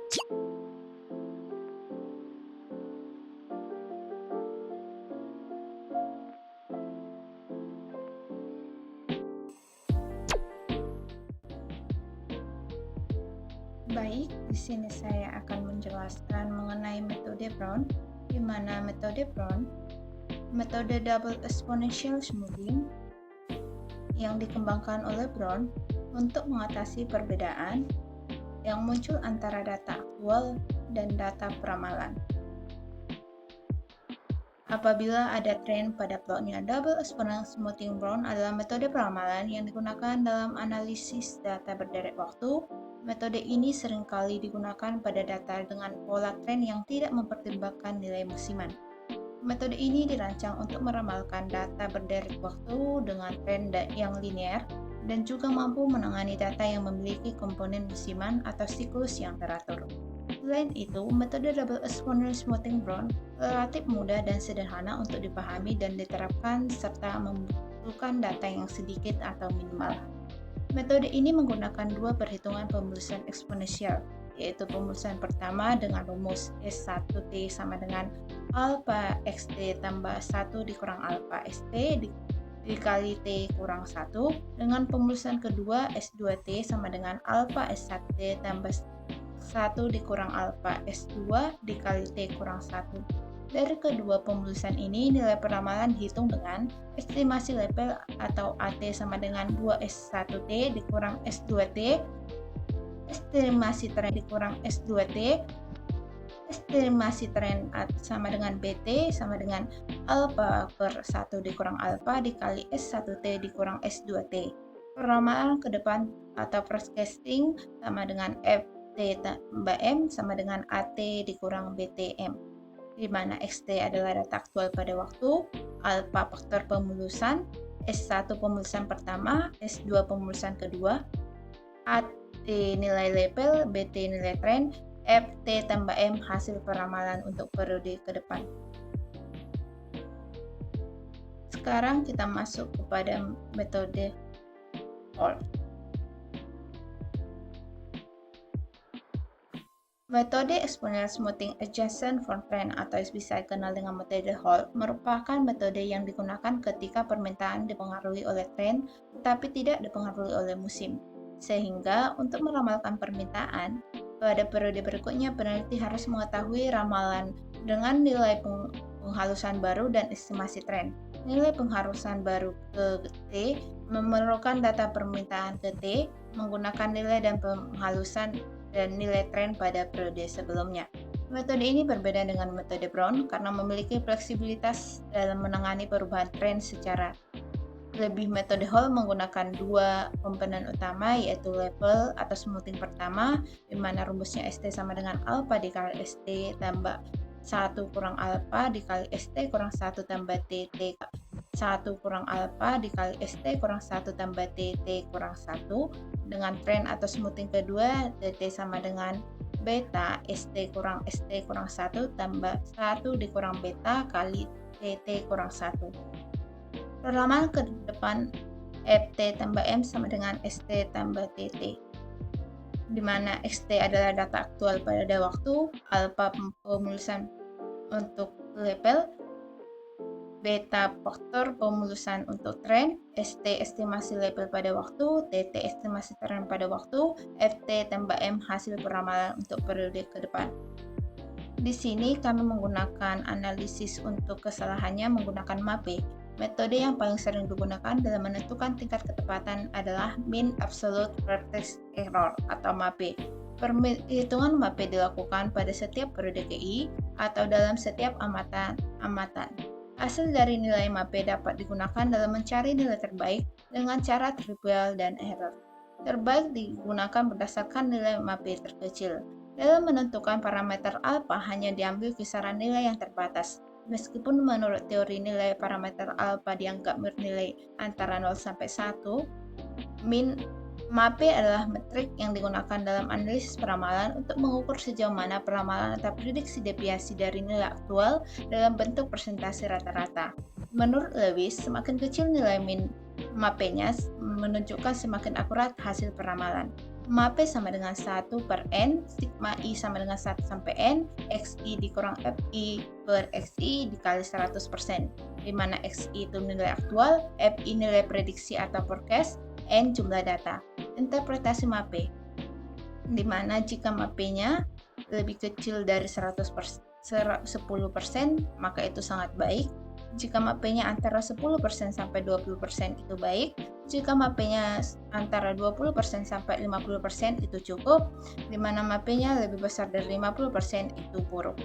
Baik, di sini saya akan menjelaskan mengenai metode Brown, di mana metode Brown, metode double exponential smoothing yang dikembangkan oleh Brown untuk mengatasi perbedaan yang muncul antara data aktual dan data peramalan. Apabila ada tren pada plotnya, double exponential smoothing Brown adalah metode peramalan yang digunakan dalam analisis data berderet waktu. Metode ini seringkali digunakan pada data dengan pola tren yang tidak mempertimbangkan nilai musiman. Metode ini dirancang untuk meramalkan data berderet waktu dengan tren yang linear dan juga mampu menangani data yang memiliki komponen musiman atau siklus yang teratur. Selain itu, metode double exponential smoothing Brown relatif mudah dan sederhana untuk dipahami dan diterapkan serta membutuhkan data yang sedikit atau minimal. Metode ini menggunakan dua perhitungan pemulusan eksponensial, yaitu pemulusan pertama dengan rumus S1T sama dengan alpha XT tambah 1 dikurang alpha ST dikali T kurang 1, dengan pemulusan kedua S2T sama dengan alpha S1T tambah 1 dikurang alpha S2 dikali T kurang 1. Dari kedua pemulusan ini, nilai peramalan dihitung dengan estimasi lepel atau AT sama dengan 2S1T dikurang S2T, estimasi tren dikurang S2T, estimasi tren sama dengan BT sama dengan alpha per 1 dikurang alpha dikali S1T dikurang S2T. Peramalan ke depan atau forecasting sama dengan FT tambah M sama dengan AT dikurang BTM, di mana XT adalah data aktual pada waktu, alpha faktor pemulusan, S1 pemulusan pertama, S2 pemulusan kedua, AT nilai label, BT nilai tren, FT tambah M hasil peramalan untuk periode ke depan. Sekarang kita masuk kepada metode Holt. Metode exponential smoothing adjacent for trend atau bisa dikenal dengan metode Holt merupakan metode yang digunakan ketika permintaan dipengaruhi oleh tren tetapi tidak dipengaruhi oleh musim. Sehingga untuk meramalkan permintaan pada periode berikutnya, peneliti harus mengetahui ramalan dengan nilai penghalusan baru dan estimasi tren. Nilai penghalusan baru ke T memerlukan data permintaan ke T menggunakan nilai dan penghalusan dan nilai tren pada periode sebelumnya. Metode ini berbeda dengan metode Brown karena memiliki fleksibilitas dalam menangani perubahan tren secara lebih. Metode Holt menggunakan dua komponen utama, yaitu label atau smoothing pertama, di mana rumusnya ST sama dengan alpha dikali ST tambah 1 kurang alpha dikali ST kurang 1 tambah TT 1 kurang alpha dikali ST kurang 1 tambah TT kurang 1, dengan tren atau smoothing kedua TT sama dengan beta ST kurang 1 tambah 1 dikurang beta kali TT kurang 1. Perlaman ke depan FT tambah M sama dengan ST tambah TT, di mana XT adalah data aktual pada waktu, alpha pemulusan untuk label, beta faktor pemulusan untuk tren, ST estimasi label pada waktu, TT estimasi tren pada waktu, FT tambah M hasil peramalan untuk periode ke depan. Di sini kami menggunakan analisis untuk kesalahannya menggunakan MAPE. Metode yang paling sering digunakan dalam menentukan tingkat ketepatan adalah Mean Absolute Vertex Error atau MAPE. Perhitungan MAPE dilakukan pada setiap periode KI atau dalam setiap amatan. Hasil dari nilai MAPE dapat digunakan dalam mencari nilai terbaik dengan cara trivial dan error. Terbaik digunakan berdasarkan nilai MAPE terkecil. Dalam menentukan parameter alpha hanya diambil kisaran nilai yang terbatas. Meskipun menurut teori nilai parameter alpha dianggap bernilai antara 0 sampai 1, MAPE adalah metrik yang digunakan dalam analisis peramalan untuk mengukur sejauh mana peramalan atau prediksi deviasi dari nilai aktual dalam bentuk persentase rata-rata. Menurut Lewis, semakin kecil nilai MAPE-nya menunjukkan semakin akurat hasil peramalan. MAP sama dengan 1 per N, sigma I sama dengan 1 sampai N, XI dikurang FI per XI dikali 100%, di mana XI itu nilai aktual, FI nilai prediksi atau forecast, N jumlah data. Interpretasi MAP, di mana jika MAP-nya lebih kecil dari 10%, maka itu sangat baik. Jika MAP-nya antara 10% sampai 20% itu baik. Jika MAP-nya antara 20% sampai 50% itu cukup. Di mana MAP-nya lebih besar dari 50% itu buruk.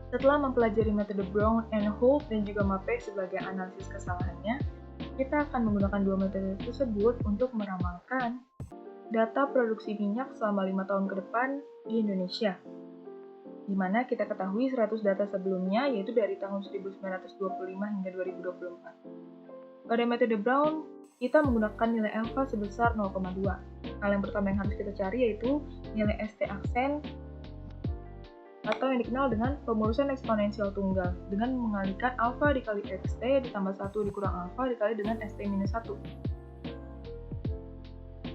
Setelah mempelajari metode Brown and Holt dan juga MAP sebagai analisis kesalahannya, kita akan menggunakan dua metode tersebut untuk meramalkan data produksi minyak selama 5 tahun ke depan di Indonesia, di mana kita ketahui 100 data sebelumnya, yaitu dari tahun 1925 hingga 2024. Pada metode Brown, kita menggunakan nilai alfa sebesar 0,2. Hal yang pertama yang harus kita cari yaitu nilai ST aksen, atau yang dikenal dengan pemulusan eksponensial tunggal, dengan mengalihkan alfa dikali xt ditambah 1 dikurang alfa dikali dengan st minus 1.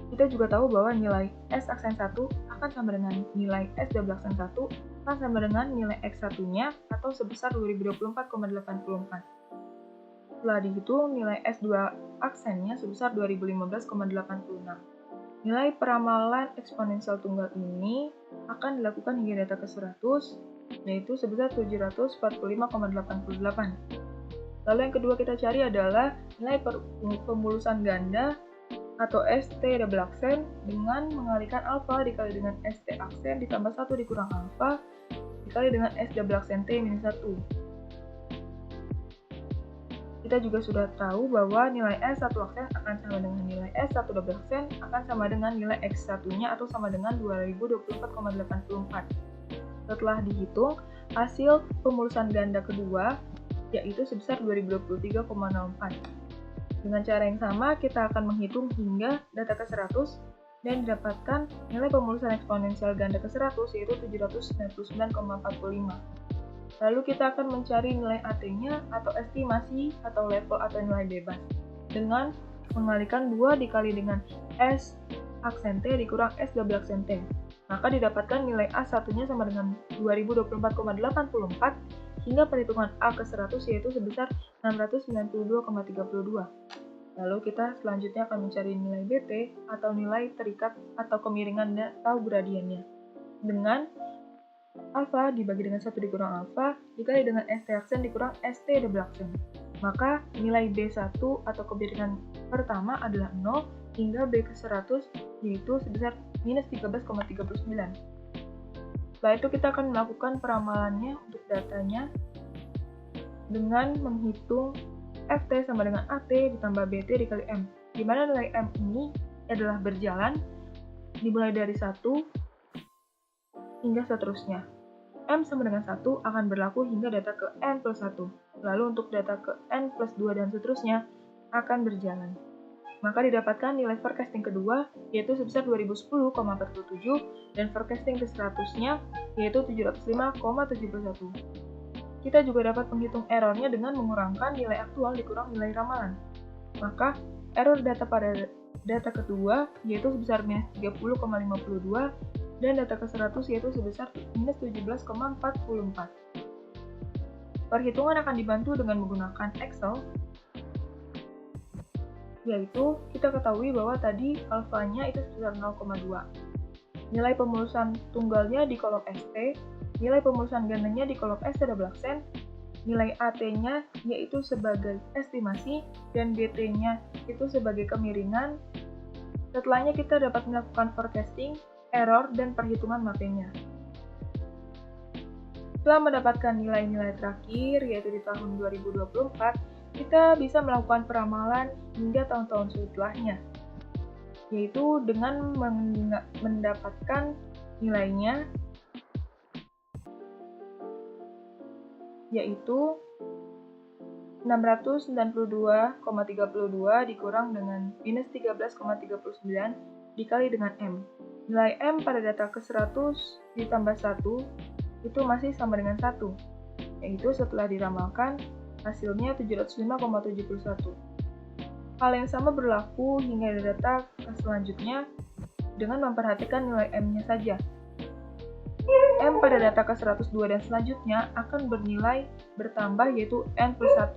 Kita juga tahu bahwa nilai S aksen 1 akan sama dengan nilai S double aksen 1 akan sama dengan nilai X1-nya atau sebesar 2024,84. Setelah dihitung, nilai S2 aksennya sebesar 2015,86. Nilai peramalan eksponensial tunggal ini akan dilakukan hingga data ke-100, yaitu sebesar 745,88. Lalu yang kedua kita cari adalah nilai pemulusan ganda atau ST double aksen dengan mengalihkan alfa dikali dengan ST aksen ditambah 1 dikurang alfa dikali dengan S double aksen T minus 1. Kita juga sudah tahu bahwa nilai S1 aksen akan sama dengan nilai S1 double aksen akan sama dengan nilai X1-nya atau sama dengan 2024,84. Setelah dihitung, hasil pemulusan ganda kedua yaitu sebesar 2023,04. Dengan cara yang sama, kita akan menghitung hingga data ke-100 dan didapatkan nilai pemulusan eksponensial ganda ke-100 yaitu 799,45. Lalu kita akan mencari nilai AT-nya atau estimasi atau level atau nilai bebas dengan mengalihkan 2 dikali dengan S aksen T dikurang S double aksen T. Maka didapatkan nilai A1-nya sama dengan 2024,84 hingga perhitungan A ke-100 yaitu sebesar 692,32. Lalu kita selanjutnya akan mencari nilai BT atau nilai terikat atau kemiringan atau gradiennya dengan alfa dibagi dengan 1 dikurang alfa dikali dengan ST aksen dikurang ST double aksen. Maka nilai B1 atau kemiringan pertama adalah 0 hingga B ke-100 yaitu sebesar minus 13,39. Setelah itu kita akan melakukan peramalannya untuk datanya dengan menghitung FT sama dengan AT ditambah BT dikali M, di mana nilai M ini adalah berjalan dimulai dari 1 hingga seterusnya. M sama dengan 1 akan berlaku hingga data ke N plus 1, lalu untuk data ke N plus 2 dan seterusnya akan berjalan. Maka didapatkan nilai forecasting kedua yaitu sebesar 2010,47 dan forecasting ke-100-nya yaitu 705,71. Kita juga dapat menghitung errornya dengan mengurangkan nilai aktual dikurang nilai ramalan. Maka error data pada data kedua yaitu sebesar minus 30,52 dan data ke-100 yaitu sebesar minus 17,44. Perhitungan akan dibantu dengan menggunakan Excel, yaitu kita ketahui bahwa tadi alfanya itu sebesar 0,2. Nilai pemulusan tunggalnya di kolom ST, nilai pemulusan gandanya di kolom ST double aksen, nilai AT-nya yaitu sebagai estimasi, dan BT-nya itu sebagai kemiringan. Setelahnya kita dapat melakukan forecasting, error, dan perhitungan MAP-nya. Setelah mendapatkan nilai-nilai terakhir, yaitu di tahun 2024, kita bisa melakukan peramalan hingga tahun-tahun setelahnya, yaitu dengan mendapatkan nilainya yaitu 692,32 dikurang dengan minus 13,39 dikali dengan M. Nilai M pada data ke-100 ditambah 1 itu masih sama dengan 1, yaitu setelah diramalkan hasilnya 705,71. Hal yang sama berlaku hingga data selanjutnya, dengan memperhatikan nilai M-nya saja. M pada data ke-102 dan selanjutnya akan bernilai bertambah yaitu N plus 1.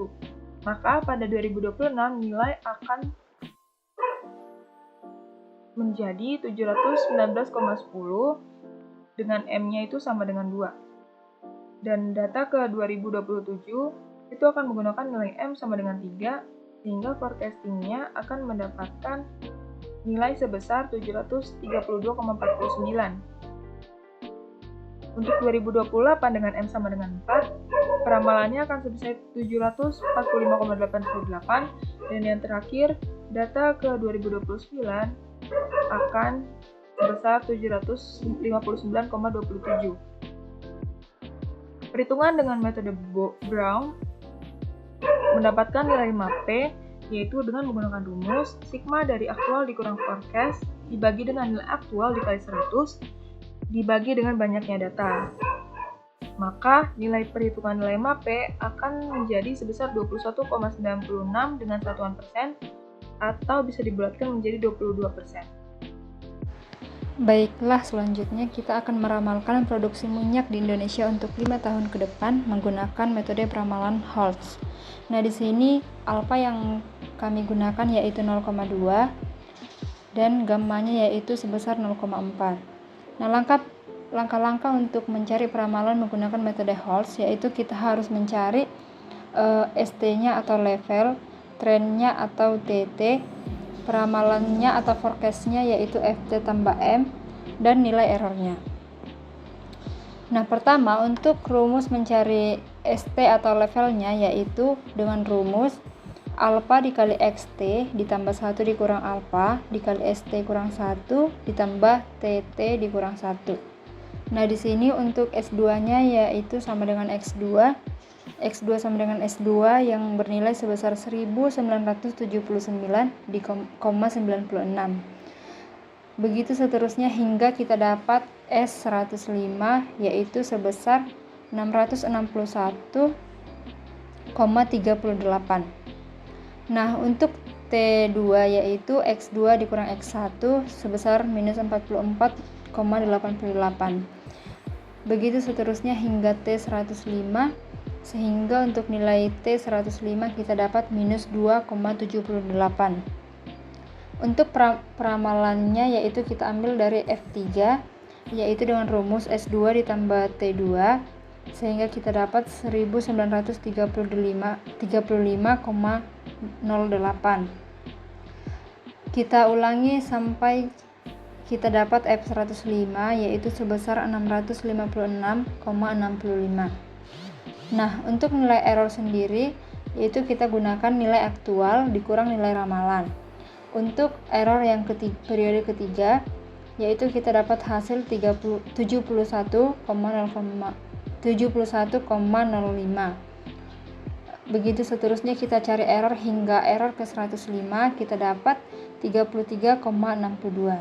Maka pada 2026 nilai akan menjadi 719,10 dengan M-nya itu sama dengan 2. Dan data ke 2027 itu akan menggunakan nilai M sama dengan 3 sehingga forecasting-nya akan mendapatkan nilai sebesar 732,49. Untuk 2028 dengan M sama dengan 4, peramalannya akan sebesar 745,88 dan yang terakhir data ke 2029 akan sebesar 759,27. Perhitungan dengan metode Brown mendapatkan nilai MAP yaitu dengan menggunakan rumus sigma dari aktual dikurang forecast dibagi dengan nilai aktual dikali 100 dibagi dengan banyaknya data. Maka nilai perhitungan nilai MAP akan menjadi sebesar 21,96 dengan satuan persen atau bisa dibulatkan menjadi 22%. Baiklah, selanjutnya kita akan meramalkan produksi minyak di Indonesia untuk 5 tahun ke depan menggunakan metode peramalan Holtz. Nah, di sini alfa yang kami gunakan yaitu 0,2 dan gammanya yaitu sebesar 0,4. Nah, langkah-langkah untuk mencari peramalan menggunakan metode Holtz yaitu kita harus mencari ST-nya atau level, trennya atau TT, peramalannya atau forecast-nya yaitu FT tambah M, dan nilai errornya. Nah, pertama untuk rumus mencari ST atau levelnya yaitu dengan rumus alfa dikali XT ditambah 1 dikurang alfa dikali ST kurang 1 ditambah TT dikurang 1. Nah, di sini untuk S2-nya yaitu sama dengan X2. X2 sama dengan S2 yang bernilai sebesar 1979,96. Begitu seterusnya hingga kita dapat S105 yaitu sebesar 661,38. Nah, untuk T2 yaitu X2 dikurang X1 sebesar minus 44,88. Begitu seterusnya hingga T105 sehingga untuk nilai T105 kita dapat minus 2,78. Untuk peramalannya yaitu kita ambil dari F3 yaitu dengan rumus S2 ditambah T2 sehingga kita dapat 1935,08. Kita ulangi sampai kita dapat F105 yaitu sebesar 656,65. Nah, untuk nilai error sendiri yaitu kita gunakan nilai aktual dikurang nilai ramalan. Untuk error yang periode ketiga yaitu kita dapat hasil 71,05. Begitu seterusnya kita cari error hingga error ke 105 kita dapat 33,62.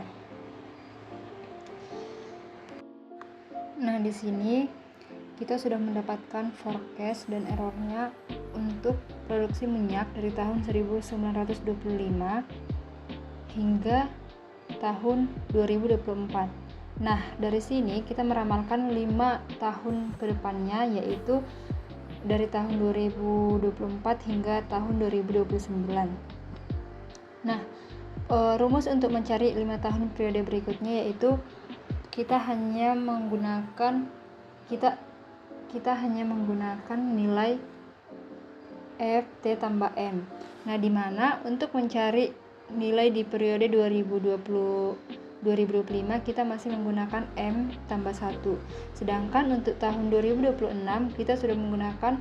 Nah, di sini kita sudah mendapatkan forecast dan errornya untuk produksi minyak dari tahun 1925 hingga tahun 2024. Nah, dari sini kita meramalkan 5 tahun ke depannya yaitu dari tahun 2024 hingga tahun 2029. Nah, rumus untuk mencari 5 tahun periode berikutnya yaitu kita hanya menggunakan nilai FT tambah M. Nah, di mana untuk mencari nilai di periode 2025 kita masih menggunakan M tambah 1. Sedangkan untuk tahun 2026 kita sudah menggunakan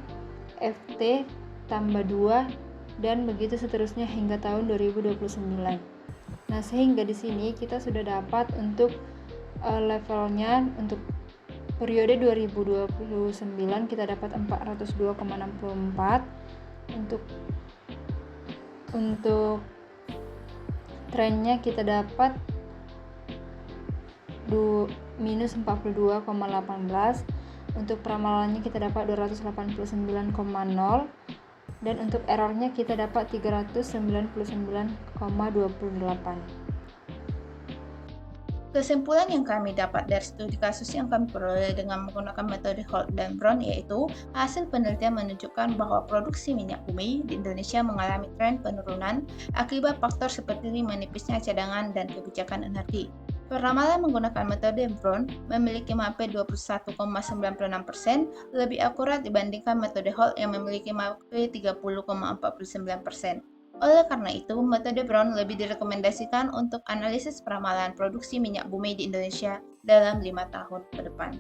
FT tambah 2 dan begitu seterusnya hingga tahun 2029. Nah, sehingga di sini kita sudah dapat untuk levelnya untuk periode 2029 kita dapat 402,64. Untuk trennya kita dapat minus 42,18. Untuk peramalannya kita dapat 289,0 dan untuk errornya kita dapat 399,28. Kesimpulan yang kami dapat dari studi kasus yang kami peroleh dengan menggunakan metode Holt dan Brown yaitu hasil penelitian menunjukkan bahwa produksi minyak bumi di Indonesia mengalami tren penurunan akibat faktor seperti menipisnya cadangan dan kebijakan energi. Peramalan menggunakan metode Brown memiliki MAPE 21,96%, lebih akurat dibandingkan metode Holt yang memiliki MAPE 30,49%. Oleh karena itu, metode Brown lebih direkomendasikan untuk analisis peramalan produksi minyak bumi di Indonesia dalam 5 tahun ke depan.